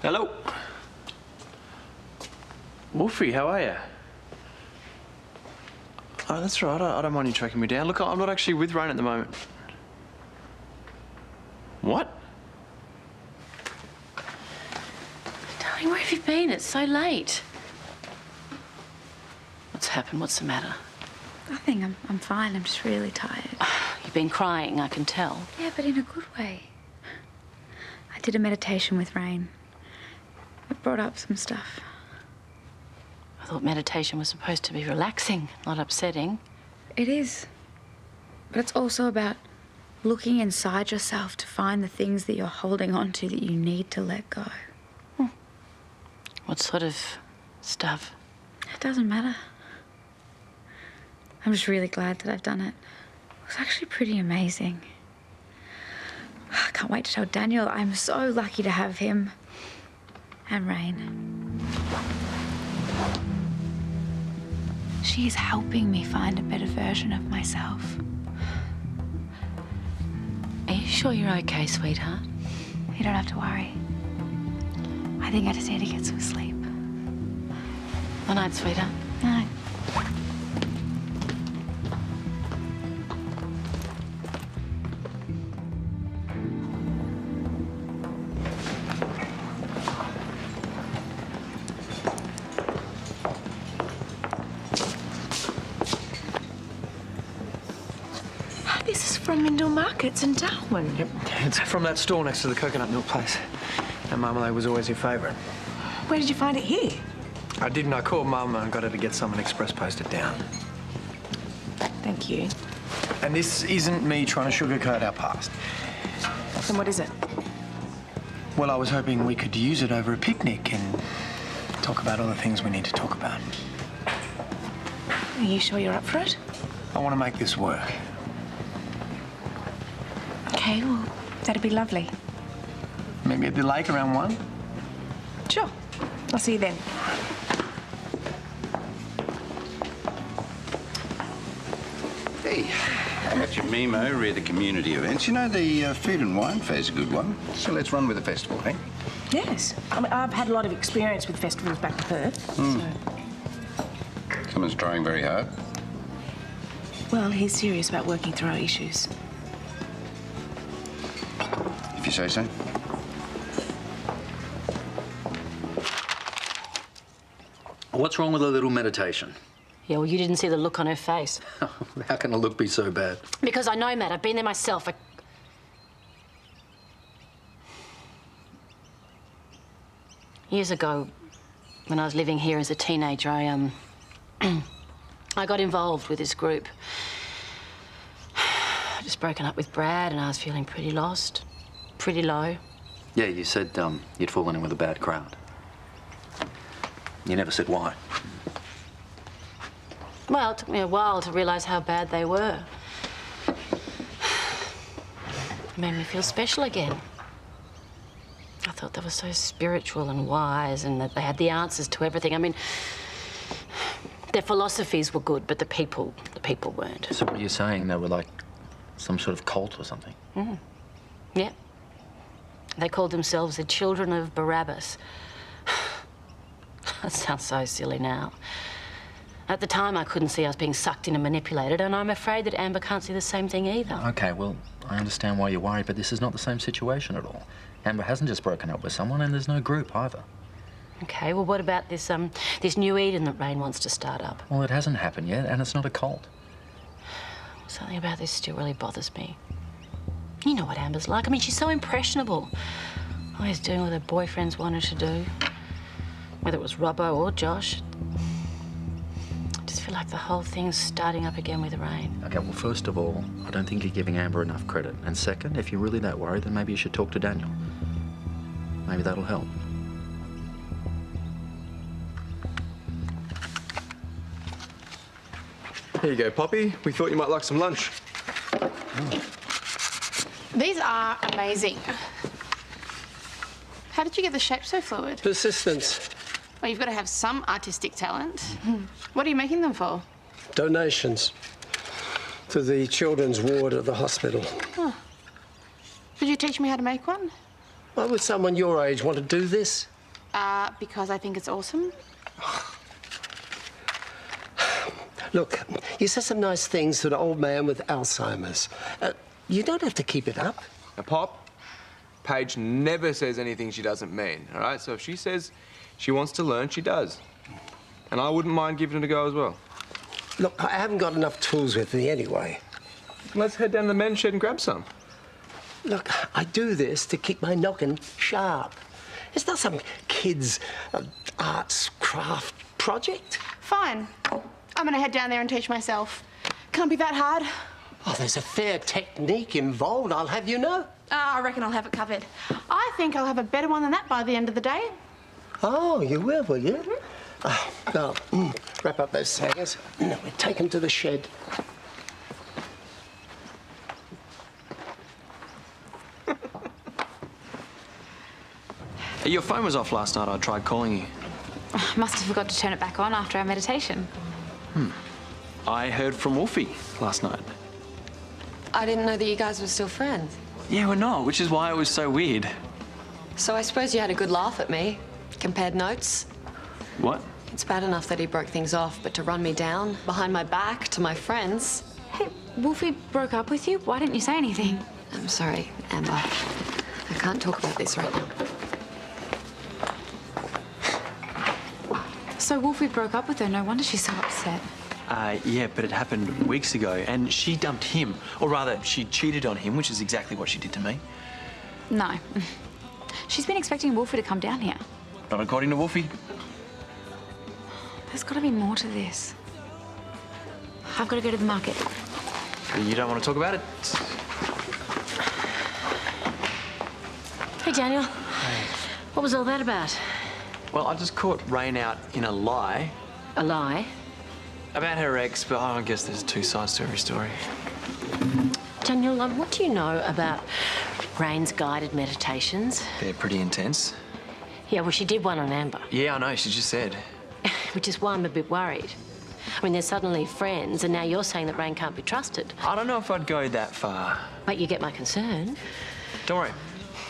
Hello. Wolfie, how are you? Oh, that's right. I don't mind you tracking me down. Look, I'm not actually with Rain at the moment. What? Darling, where have you been? It's so late. What's happened? What's the matter? Nothing. I'm fine. I'm just really tired. You've been crying, I can tell. Yeah, but in a good way. I did a meditation with Rain. It brought up some stuff. I thought meditation was supposed to be relaxing, not upsetting. It is. But it's also about looking inside yourself to find the things that you're holding on to that you need to let go. What sort of stuff? It doesn't matter. I'm just really glad that I've done it. It was actually pretty amazing. I can't wait to tell Daniel. I'm so lucky to have him. And Rain. She is helping me find a better version of myself. Are you sure you're okay, sweetheart? You don't have to worry. I think I just need to get some sleep. Good night, sweetheart. Night. From Mindle Markets in Darwin. Yep, it's from that store next to the coconut milk place. That marmalade was always your favourite. Where did you find it here? I didn't. I called Mum and got her to get someone express posted down. Thank you. And this isn't me trying to sugarcoat our past. Then what is it? Well, I was hoping we could use it over a picnic and talk about all the things we need to talk about. Are you sure you're up for it? I want to make this work. Okay, well, that'd be lovely. Maybe at the lake around 1? Sure. I'll see you then. Hey, how about your Memo read the community events? You know, the food and wine fair's a good one. So let's run with the festival, eh? Yes. I mean, I've had a lot of experience with festivals back in Perth, so... Someone's trying very hard. Well, he's serious about working through our issues. If you say so. What's wrong with a little meditation? Yeah, well, you didn't see the look on her face. How can a look be so bad? Because I know, Matt. I've been there myself. Years ago, when I was living here as a teenager, I got involved with this group. I'd just broken up with Brad and I was feeling pretty lost. Pretty low. Yeah, you said you'd fallen in with a bad crowd. You never said why. Well, it took me a while to realise how bad they were. It made me feel special again. I thought they were so spiritual and wise and that they had the answers to everything. I mean, their philosophies were good, but the people weren't. So what are you saying? They were like some sort of cult or something? Mm. Yeah. They called themselves the Children of Barabbas. That sounds so silly now. At the time, I couldn't see us being sucked in and manipulated, and I'm afraid that Amber can't see the same thing either. OK, well, I understand why you're worried, but this is not the same situation at all. Amber hasn't just broken up with someone, and there's no group either. OK, well, what about this, this new Eden that Rain wants to start up? Well, it hasn't happened yet, and it's not a cult. Something about this still really bothers me. You know what Amber's like. I mean, she's so impressionable. Always doing what her boyfriends want her to do. Whether it was Robbo or Josh. I just feel like the whole thing's starting up again with Rain. OK, well, first of all, I don't think you're giving Amber enough credit. And second, if you're really that worried, then maybe you should talk to Daniel. Maybe that'll help. Here you go, Poppy. We thought you might like some lunch. These are amazing. How did you get the shape so fluid? Persistence. Well, you've got to have some artistic talent. What are you making them for? Donations to the children's ward of the hospital. Oh. Could you teach me how to make one? Why would someone your age want to do this? Because I think it's awesome. Look, you said some nice things to the old man with Alzheimer's. You don't have to keep it up. Now, Pop, Paige never says anything she doesn't mean, all right? So if she says she wants to learn, she does. And I wouldn't mind giving it a go as well. Look, I haven't got enough tools with me anyway. Let's head down to the men's shed and grab some. Look, I do this to keep my noggin sharp. It's not some kid's arts craft project. Fine. I'm gonna head down there and teach myself. Can't be that hard. Oh, there's a fair technique involved, I'll have you know. I reckon I'll have it covered. I think I'll have a better one than that by the end of the day. Oh, you will you? Now, wrap up those saggers. We'll take them to the shed. Hey, your phone was off last night. I tried calling you. Must have forgot to turn it back on after our meditation. I heard from Wolfie last night. I didn't know that you guys were still friends. Yeah, we're not, which is why it was so weird. So I suppose you had a good laugh at me. Compared notes. What? It's bad enough that he broke things off, but to run me down behind my back to my friends. Hey, Wolfie broke up with you? Why didn't you say anything? I'm sorry, Amber. I can't talk about this right now. So Wolfie broke up with her. No wonder she's so upset. Yeah, but it happened weeks ago, and she dumped him. Or rather, she cheated on him, which is exactly what she did to me. No. She's been expecting Wolfie to come down here. Not according to Wolfie. There's got to be more to this. I've got to go to the market. You don't want to talk about it? Hey, Daniel. What was all that about? Well, I just caught Rain out in a lie. A lie? About her ex, but I guess there's two sides to every story. Daniel, what do you know about Rain's guided meditations? They're pretty intense. Yeah, well, she did one on Amber. Yeah, I know, she just said. Which is why I'm a bit worried. I mean, they're suddenly friends, and now you're saying that Rain can't be trusted. I don't know if I'd go that far. But you get my concern. Don't worry.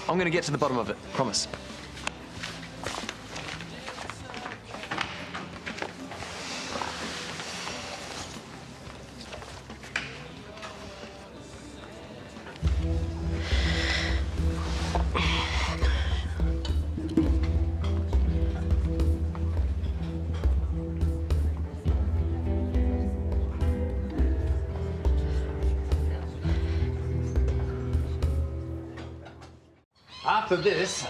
I'm going to get to the bottom of it. Promise. After this,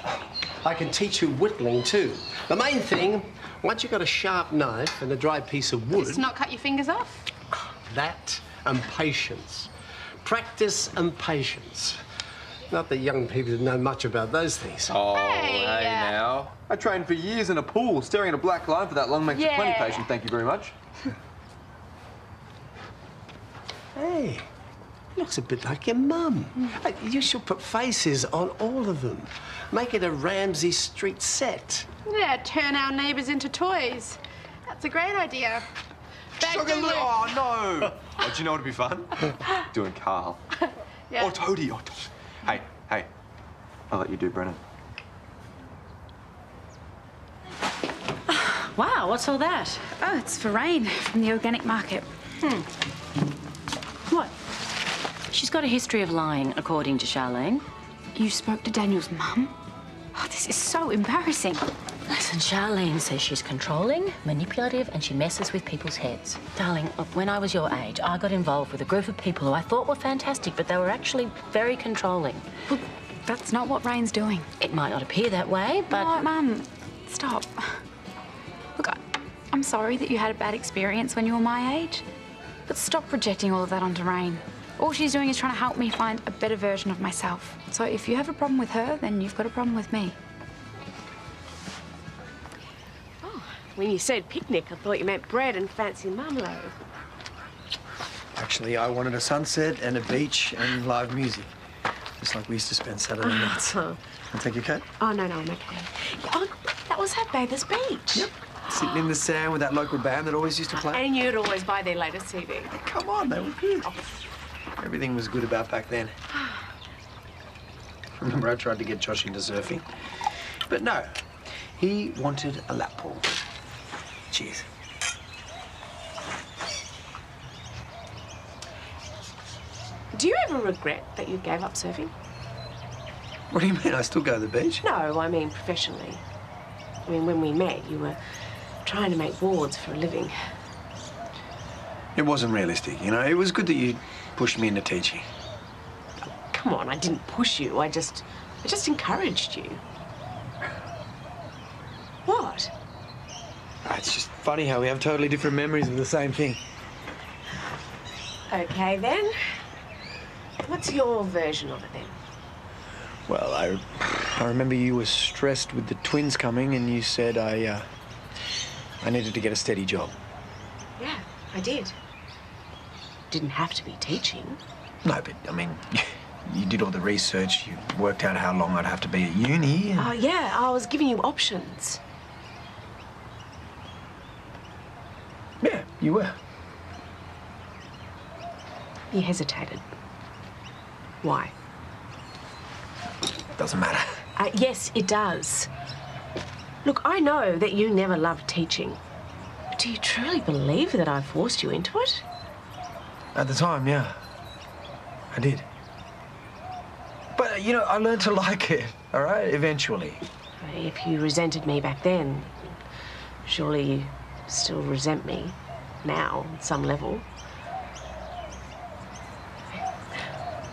I can teach you whittling too. The main thing, once you've got a sharp knife and a dry piece of wood... Just not cut your fingers off. That and patience. Practice and patience. Not that young people know much about those things. Oh, Hey, now. I trained for years in a pool. Staring at a black line for that long makes you plenty Yeah. patient. Thank you very much. Hey, looks a bit like your mum. You should put faces on all of them. Make it a Ramsay Street set. Yeah, turn our neighbours into toys. That's a great idea. Back to Luke. Oh, no. Oh, do you know what would be fun? Doing Karl. Yeah. Oh, Toadie. Oh, hey. I'll let you do Brennan. Wow, what's all that? Oh, it's for Rain from the organic market. What? She's got a history of lying, according to Charlene. You spoke to Daniel's mum? Oh, this is so embarrassing. Listen, Charlene says she's controlling, manipulative, and she messes with people's heads. Darling, look, when I was your age, I got involved with a group of people who I thought were fantastic, but they were actually very controlling. Well, that's not what Rain's doing. It might not appear that way, but... Oh, Mum, stop. Look, I'm sorry that you had a bad experience when you were my age, but stop projecting all of that onto Rain. All she's doing is trying to help me find a better version of myself. So if you have a problem with her, then you've got a problem with me. When you said picnic, I thought you meant bread and fancy marmalade. Actually, I wanted a sunset and a beach and live music. Just like we used to spend Saturday nights. Huh. I'll take your coat. Oh, no, I'm okay. Oh, that was at Bathurst Beach. Yep. Sitting in the sand with that local band that always used to play. And you'd always buy their latest CD. Come on, they were good. Everything was good about back then. Remember I tried to get Josh into surfing? But no, He wanted a lap pool. Cheers. Do you ever regret that you gave up surfing? What do you mean? I still go to the beach? No, I mean professionally. I mean, when we met, you were trying to make boards for a living. It wasn't realistic, you know. It was good that you pushed me into teaching. Come on, I didn't push you. I just encouraged you. What? It's just funny how we have totally different memories of the same thing. Okay, then. What's your version of it, then? Well, I remember you were stressed with the twins coming and you said I needed to get a steady job. Yeah, I did. Didn't have to be teaching. No, but, I mean, you did all the research, you worked out how long I'd have to be at uni. Oh, yeah, I was giving you options. Yeah, you were. You hesitated. Why? Doesn't matter. Yes, it does. Look, I know that you never loved teaching. But do you truly believe that I forced you into it? At the time, yeah. I did. But, you know, I learned to like it, all right, eventually. If you resented me back then, surely you still resent me now, at some level.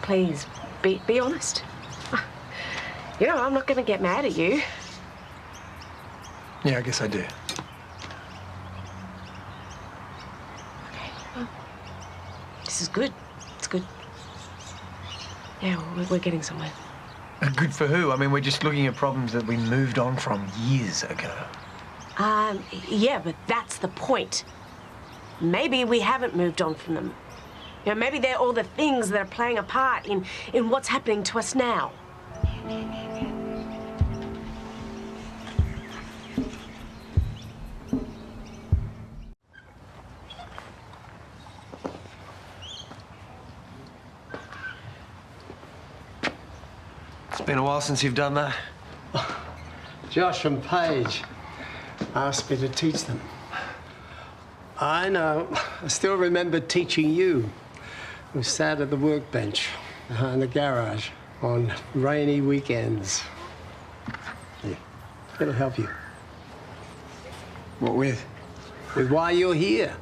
Please, be honest. You know, I'm not going to get mad at you. Yeah, I guess I do. Okay, well, this is good. It's good. Yeah, we're getting somewhere. Good for who? I mean, we're just looking at problems that we moved on from years ago. Yeah, but that's the point. Maybe we haven't moved on from them. You know, maybe they're all the things that are playing a part in what's happening to us now. It's been a while since you've done that. Josh and Paige asked me to teach them. I know. I still remember teaching you. We sat at the workbench behind the garage on rainy weekends. Yeah, it'll help you. What with? With why you're here.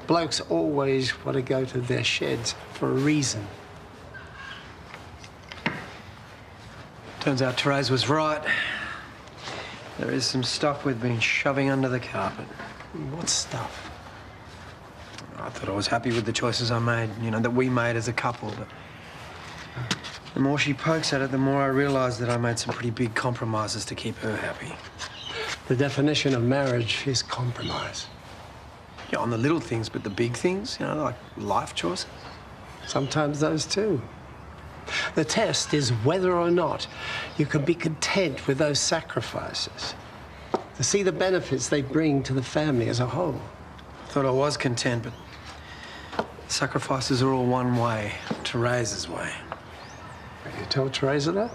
Blokes always want to go to their sheds for a reason. Turns out Terese was right. There is some stuff we've been shoving under the carpet. What stuff? I thought I was happy with the choices I made, you know, that we made as a couple, but the more she pokes at it, the more I realise that I made some pretty big compromises to keep her happy. The definition of marriage is compromise. Yeah, on the little things, but the big things, you know, like life choices. Sometimes those too. The test is whether or not you can be content with those sacrifices, to see the benefits they bring to the family as a whole. I thought I was content, but sacrifices are all one way, Terese's way. You told Terese that?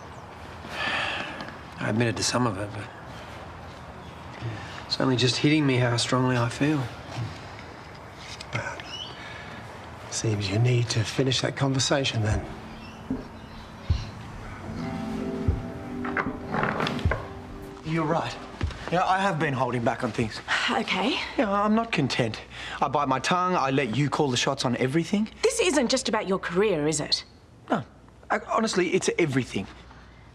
I admitted to some of it, but it's only just hitting me how strongly I feel. Well, seems you need to finish that conversation then. You're right. Yeah, I have been holding back on things. Okay. Yeah, I'm not content. I bite my tongue, I let you call the shots on everything. This isn't just about your career, is it? No. Honestly, it's everything.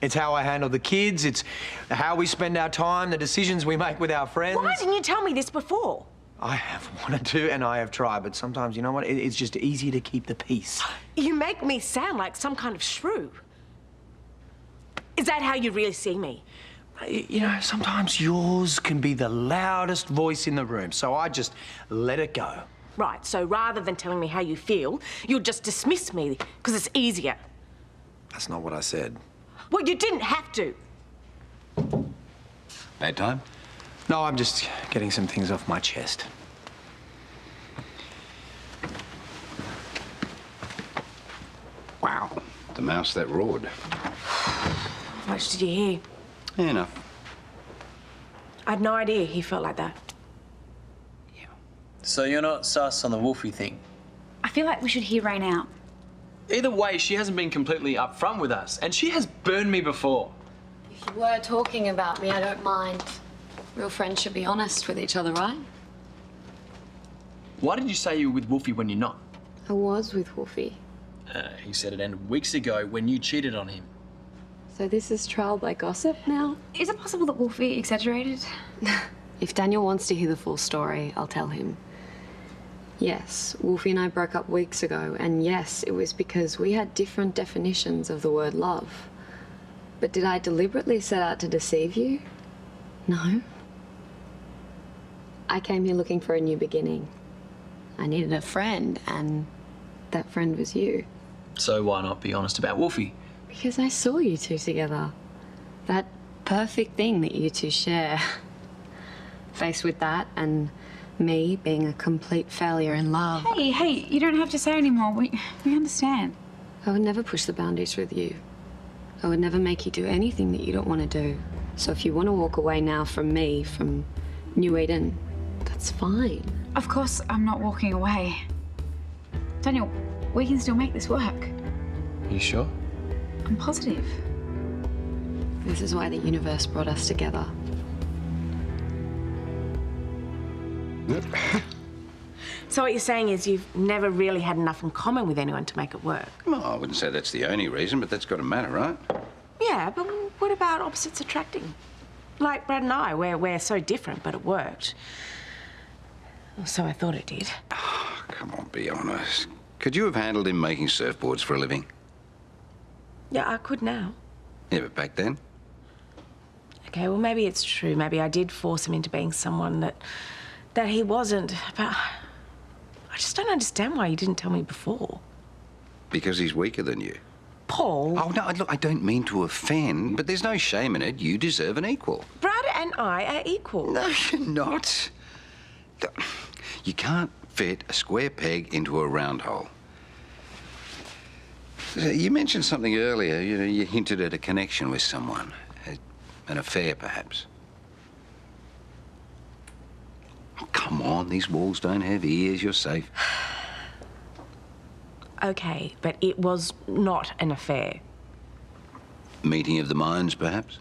It's how I handle the kids, it's how we spend our time, the decisions we make with our friends. Why didn't you tell me this before? I have wanted to and I have tried, but sometimes, you know what, it's just easier to keep the peace. You make me sound like some kind of shrew. Is that how you really see me? You know, sometimes yours can be the loudest voice in the room, so I just let it go. Right, so rather than telling me how you feel, you'll just dismiss me because it's easier. That's not what I said. Well, you didn't have to. Bad time? No, I'm just getting some things off my chest. Wow, the mouse that roared. How much did you hear? Enough. I had no idea he felt like that. So you're not sus on the Wolfie thing? I feel like we should hear Rain out. Either way, she hasn't been completely upfront with us, and she has burned me before. If you were talking about me, I don't mind. Real friends should be honest with each other, right? Why did you say you were with Wolfie when you're not? I was with Wolfie. He said it ended weeks ago when you cheated on him. So this is trial by gossip now? Is it possible that Wolfie exaggerated? If Daniel wants to hear the full story, I'll tell him. Yes, Wolfie and I broke up weeks ago, and yes, it was because we had different definitions of the word love. But did I deliberately set out to deceive you? No. I came here looking for a new beginning. I needed a friend, and that friend was you. So why not be honest about Wolfie? Because I saw you two together. That perfect thing that you two share. Faced with that, and me being a complete failure in love. Hey, you don't have to say anymore. We understand. I would never push the boundaries with you. I would never make you do anything that you don't want to do. So if you want to walk away now from me, from New Eden, that's fine. Of course I'm not walking away. Daniel, we can still make this work. You sure? I'm positive. This is why the universe brought us together. So what you're saying is you've never really had enough in common with anyone to make it work? Well, I wouldn't say that's the only reason, but that's got to matter, right? Yeah, but what about opposites attracting? Like Brad and I, we're so different, but it worked. Or so I thought it did. Oh, come on, be honest. Could you have handled him making surfboards for a living? Yeah, I could now. Yeah, but back then? Okay, well, maybe it's true. Maybe I did force him into being someone that he wasn't. But I just don't understand why you didn't tell me before. Because he's weaker than you. Paul. Oh, no, look, I don't mean to offend, but there's no shame in it. You deserve an equal. Brad and I are equal. No, you're not. You can't fit a square peg into a round hole. You mentioned something earlier. You know, you hinted at a connection with someone. An affair, perhaps. Oh, come on, these walls don't have ears. You're safe. Okay, but it was not an affair. Meeting of the minds, perhaps?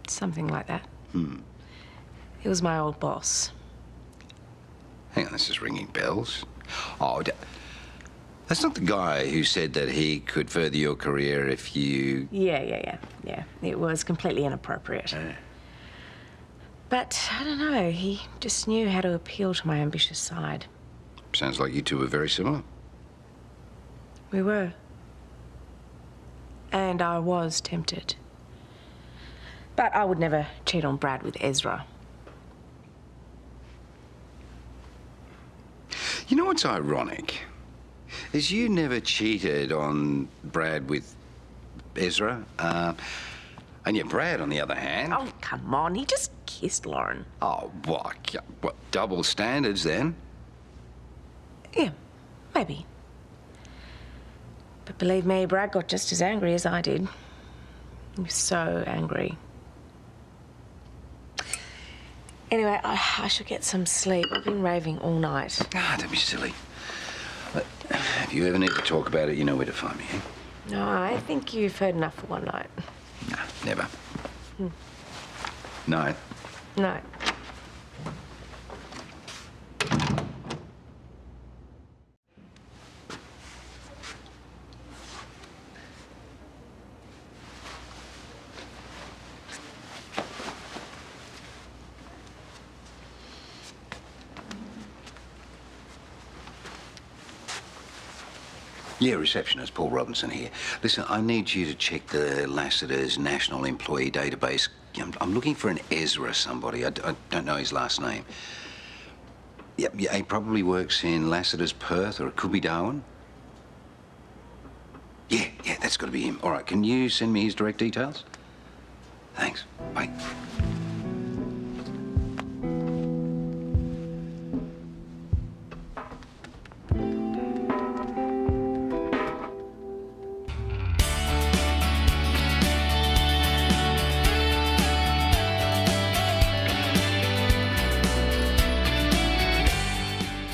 Something like that. It was my old boss. Hang on, this is ringing bells. Oh, that's not the guy who said that he could further your career if you... Yeah. It was completely inappropriate. But, I don't know, he just knew how to appeal to my ambitious side. Sounds like you two were very similar. We were. And I was tempted. But I would never cheat on Brad with Ezra. You know what's ironic? Is you never cheated on Brad with Ezra. And yet Brad, on the other hand... Oh, come on, he just kissed Lauren. Oh, what double standards, then? Yeah, maybe. But believe me, Brad got just as angry as I did. He was so angry. Anyway, I should get some sleep. I've been raving all night. Don't be silly. But if you ever need to talk about it, you know where to find me, eh? No, I think you've heard enough for one night. Nah, never. No. No. Yeah, receptionist, Paul Robinson here. Listen, I need you to check the Lassiter's National Employee Database. I'm looking for an Ezra somebody. I don't know his last name. Yeah, he probably works in Lassiter's Perth, or it could be Darwin. Yeah, that's got to be him. All right, can you send me his direct details? Thanks. Bye.